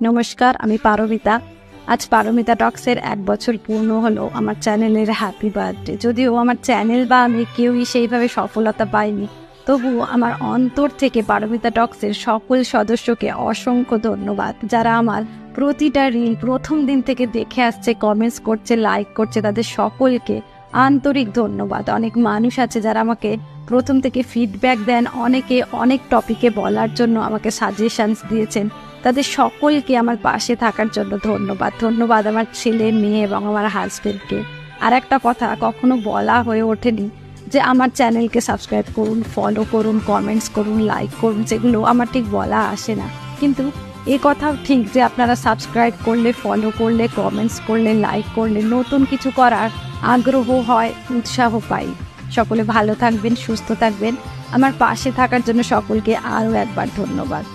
নমস্কার, আমি পারমিতা। আজ পারমিতা টক্সের 1 বছর পূর্ণ হলো আমার চ্যানেলের হ্যাপি বার্থডে। যদিও আমার চ্যানেল বা আমি কেউই সেইভাবে সফলতা পাইনি, তবুও আমার অন্তর থেকে পারমিতা টক্সের সকল সদস্যকে অসংখ্য ধন্যবাদ। যারা আমার প্রতিটা রিল প্রথম দিন থেকে দেখে আসছে, কমেন্টস করছে, লাইক করছে, তাদের সকলকে আন্তরিক ধন্যবাদ। অনেক মানুষ আছে যারা আমাকে প্রথম থেকে ফিডব্যাক দেন, অনেকে অনেক টপিকে বলার জন্য আমাকে সাজেশনস দিয়েছেন। তাদের সকলকে আমার পাশে থাকার জন্য ধন্যবাদ আমার ছেলে, মেয়ে এবং আমার হাজবেন্ডকে। আর একটা কথা কখনো বলা হয়ে ওঠেনি যে আমার চ্যানেলকে সাবস্ক্রাইব করুন, ফলো করুন, কমেন্টস করুন, লাইক করুন, যেগুলো আমার ঠিক বলা আসে না। কিন্তু এ কথাও ঠিক যে আপনারা সাবস্ক্রাইব করলে, ফলো করলে, কমেন্টস করলে, লাইক করলে নতুন কিছু করার আগ্রহ হয়, উৎসাহ পাই। সকলে ভালো থাকবেন, সুস্থ থাকবেন। আমার পাশে থাকার জন্য সকলকে আরও একবার ধন্যবাদ।